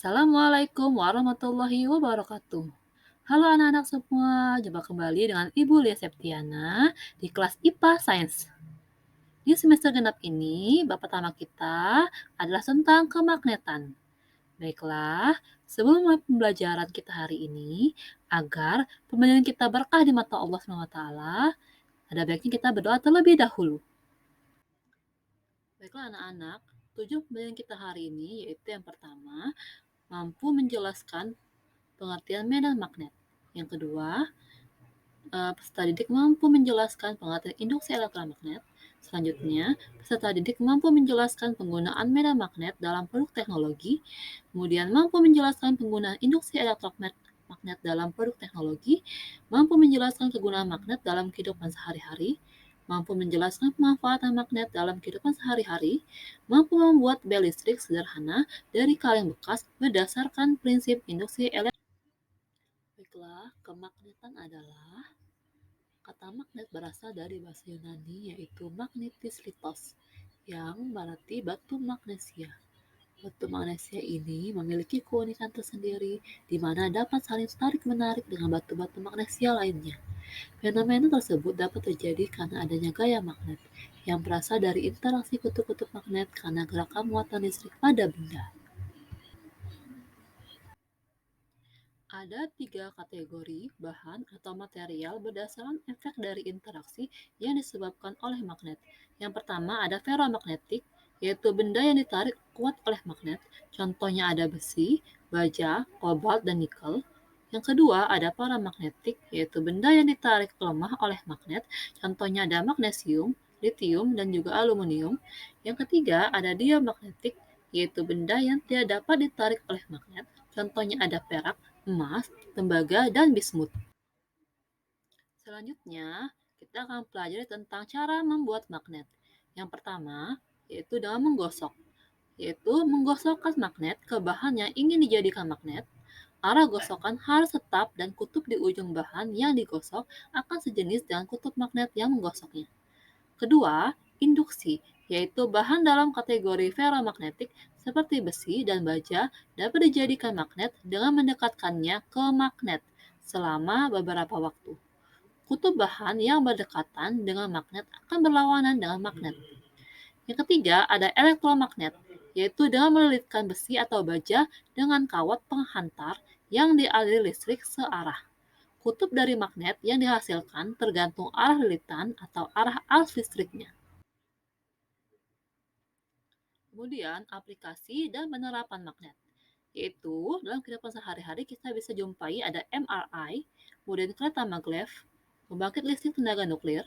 Assalamualaikum warahmatullahi wabarakatuh. Halo anak-anak semua, jumpa kembali dengan Ibu Lia Septiana di kelas IPA Sains. Di semester genap ini, bab pertama kita adalah tentang kemagnetan. Baiklah, sebelum mulai pembelajaran kita hari ini, agar pembelajaran kita berkah di mata Allah SWT, ada baiknya kita berdoa terlebih dahulu. Baiklah anak-anak, tujuan pembelajaran kita hari ini yaitu yang pertama, mampu menjelaskan pengertian medan magnet. Yang kedua, peserta didik mampu menjelaskan pengertian induksi elektromagnet. Selanjutnya, peserta didik mampu menjelaskan penggunaan medan magnet dalam produk teknologi. Kemudian, mampu menjelaskan penggunaan induksi elektromagnet dalam produk teknologi. Mampu menjelaskan kegunaan magnet dalam kehidupan sehari-hari. Mampu menjelaskan pemanfaatan magnet dalam kehidupan sehari-hari. Mampu membuat bel listrik sederhana dari kaleng bekas berdasarkan prinsip induksi elektronik. Baiklah, kemagnetan adalah kata magnet berasal dari bahasa Yunani yaitu magnetis litos yang berarti batu magnesia. Batu magnesia ini memiliki keunikan tersendiri di mana dapat saling tarik-menarik dengan batu-batu magnesia lainnya. Fenomena tersebut dapat terjadi karena adanya gaya magnet yang berasal dari interaksi kutub-kutub magnet karena gerakan muatan listrik pada benda. Ada 3 kategori bahan atau material berdasarkan efek dari interaksi yang disebabkan oleh magnet. Yang pertama ada ferromagnetik, yaitu benda yang ditarik kuat oleh magnet. Contohnya ada besi, baja, kobalt, dan nikel. Yang kedua ada paramagnetik, yaitu benda yang ditarik lemah oleh magnet. Contohnya ada magnesium, litium, dan juga aluminium. Yang ketiga ada diamagnetik, yaitu benda yang tidak dapat ditarik oleh magnet. Contohnya ada perak, emas, tembaga, dan bismut. Selanjutnya, kita akan pelajari tentang cara membuat magnet. Yang pertama, yaitu dengan menggosok, yaitu menggosokkan magnet ke bahan yang ingin dijadikan magnet. Arah gosokan harus tetap dan kutub di ujung bahan yang digosok akan sejenis dengan kutub magnet yang menggosoknya. Kedua, induksi, yaitu bahan dalam kategori ferromagnetik seperti besi dan baja dapat dijadikan magnet dengan mendekatkannya ke magnet selama beberapa waktu. Kutub bahan yang berdekatan dengan magnet akan berlawanan dengan magnet. Yang ketiga, ada elektromagnet, yaitu dengan melilitkan besi atau baja dengan kawat penghantar yang dialiri listrik searah. Kutub dari magnet yang dihasilkan tergantung arah lilitan atau arah arus listriknya. Kemudian aplikasi dan penerapan magnet, yaitu dalam kehidupan sehari-hari kita bisa jumpai ada MRI, kemudian kereta maglev, pembangkit listrik tenaga nuklir,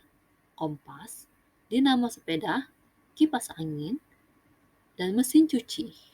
kompas, dinamo sepeda, kipas angin, dan mesin cuci.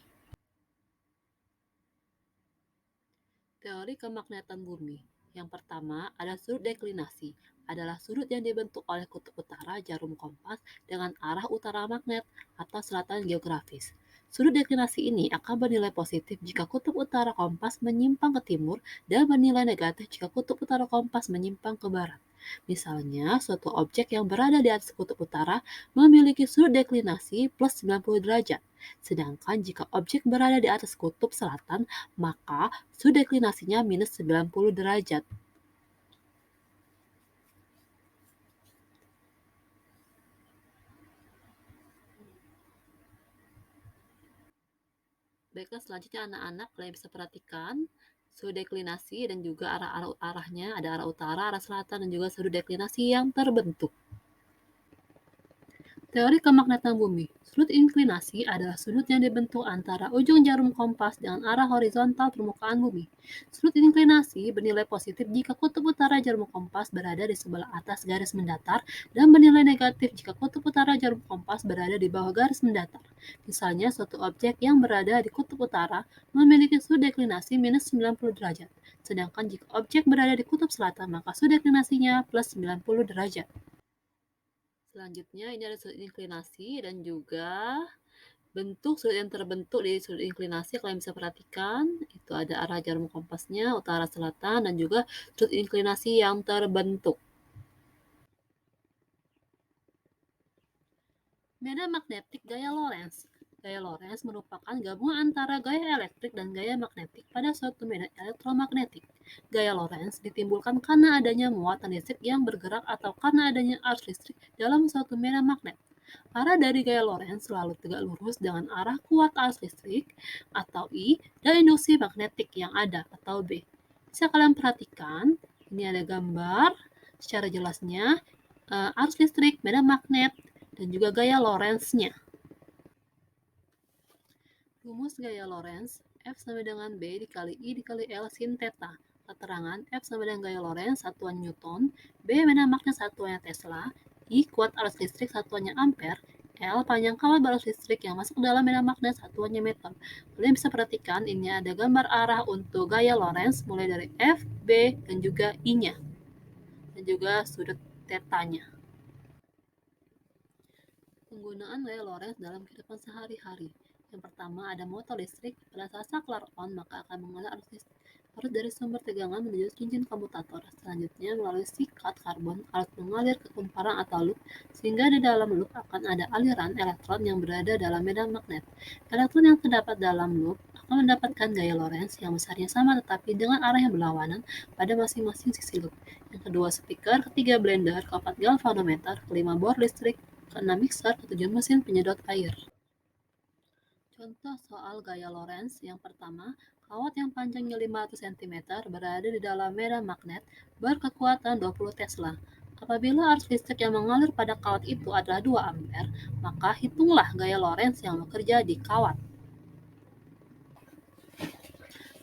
Teori kemagnetan bumi. Yang pertama ada sudut deklinasi, adalah sudut yang dibentuk oleh kutub utara jarum kompas dengan arah utara magnet atau selatan geografis. Sudut deklinasi ini akan bernilai positif jika kutub utara kompas menyimpang ke timur dan bernilai negatif jika kutub utara kompas menyimpang ke barat. Misalnya, suatu objek yang berada di atas kutub utara memiliki sudut deklinasi plus 90 derajat. Sedangkan jika objek berada di atas kutub selatan, maka sudut deklinasinya minus 90 derajat. Baiklah, selanjutnya anak-anak kalian bisa perhatikan sudut deklinasi dan juga arahnya, ada arah utara, arah selatan, dan juga sudut deklinasi yang terbentuk. Teori kemagnetan bumi. Sudut inklinasi adalah sudut yang dibentuk antara ujung jarum kompas dengan arah horizontal permukaan bumi. Sudut inklinasi bernilai positif jika kutub utara jarum kompas berada di sebelah atas garis mendatar dan bernilai negatif jika kutub utara jarum kompas berada di bawah garis mendatar. Misalnya, suatu objek yang berada di kutub utara memiliki sudut deklinasi minus 90 derajat. Sedangkan jika objek berada di kutub selatan, maka sudut deklinasinya plus 90 derajat. Selanjutnya ini ada sudut inklinasi dan juga bentuk sudut yang terbentuk di sudut inklinasi. Kalian bisa perhatikan itu ada arah jarum kompasnya, utara, selatan, dan juga sudut inklinasi yang terbentuk. Medan magnetik gaya Lorentz. Gaya Lorentz merupakan gabungan antara gaya elektrik dan gaya magnetik pada suatu medan elektromagnetik. Gaya Lorentz ditimbulkan karena adanya muatan listrik yang bergerak atau karena adanya arus listrik dalam suatu medan magnet. Arah dari gaya Lorentz selalu tegak lurus dengan arah kuat arus listrik atau I dan induksi magnetik yang ada atau B. Bisa kalian perhatikan, ini ada gambar secara jelasnya arus listrik, medan magnet, dan juga gaya Lorentz-nya. Rumus gaya Lorentz, F sama dengan B dikali I dikali L sin theta. Keterangan F sama dengan gaya Lorentz satuan Newton, B medan magnet satuannya Tesla, I kuat arus listrik satuannya ampere, L panjang kawat arus listrik yang masuk dalam medan magnet satuannya meter. Kalian bisa perhatikan ini ada gambar arah untuk gaya Lorentz mulai dari F, B, dan juga I-nya. Dan juga sudut tetanya. Penggunaan gaya Lorentz dalam kehidupan sehari-hari. Yang pertama ada motor listrik. Pada saat saklar on, maka akan mengalir arus dari sumber tegangan menuju cincin komutator. Selanjutnya melalui sikat karbon, arus mengalir ke kumparan atau loop, sehingga di dalam loop akan ada aliran elektron yang berada dalam medan magnet. Elektron yang terdapat dalam loop akan mendapatkan gaya Lorentz yang besarnya sama tetapi dengan arah yang berlawanan pada masing-masing sisi loop. Yang kedua speaker, ketiga blender, keempat galvanometer, kelima bor listrik, keenam mixer, ketujuh mesin penyedot air. Contoh soal gaya Lorentz yang pertama, kawat yang panjangnya 500 cm berada di dalam medan magnet berkekuatan 20 Tesla. Apabila arus listrik yang mengalir pada kawat itu adalah 2 ampere, maka hitunglah gaya Lorentz yang bekerja di kawat.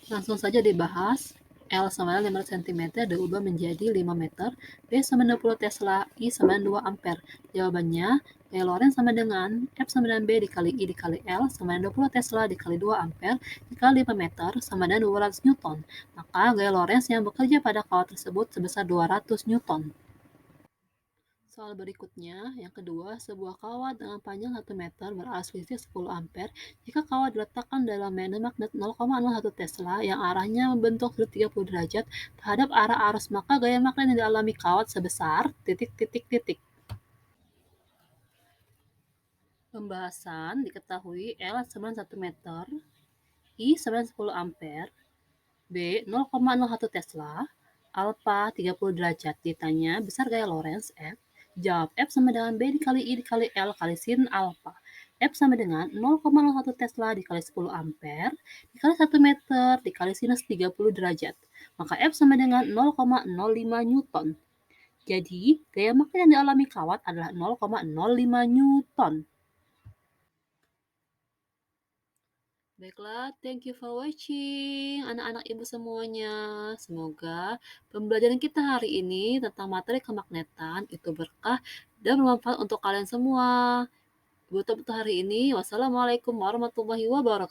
Langsung saja dibahas. L sama dengan 500 cm diubah menjadi 5 meter, B sama 20 Tesla, I sama 2 ampere. Jawabannya, gaya Lorentz sama dengan F sama dengan B dikali I dikali L sama dengan 20 Tesla dikali 2 ampere dikali 5 meter sama dengan 200 Newton. Maka gaya Lorentz yang bekerja pada kawat tersebut sebesar 200 Newton. Soal berikutnya, yang kedua, sebuah kawat dengan panjang 1 meter berarus listrik 10 ampere jika kawat diletakkan dalam medan magnet 0,01 Tesla yang arahnya membentuk sudut 30 derajat terhadap arah arus, maka gaya magnet yang dialami kawat sebesar titik. Pembahasan diketahui L sama 1 meter, I sama 10 ampere, B 0,01 Tesla, alpha 30 derajat. Ditanya besar gaya Lorentz F. Jawab F sama dengan B dikali I dikali L kali sin alpha. F sama dengan 0,01 Tesla dikali 10 ampere dikali 1 meter dikali sinus 30 derajat. Maka F sama dengan 0,05 Newton. Jadi, gaya magnet yang dialami kawat adalah 0,05 Newton. Baiklah, thank you for watching anak-anak ibu semuanya. Semoga pembelajaran kita hari ini tentang materi kemagnetan itu berkah dan bermanfaat untuk kalian semua. Buat hari ini, wassalamualaikum warahmatullahi wabarakatuh.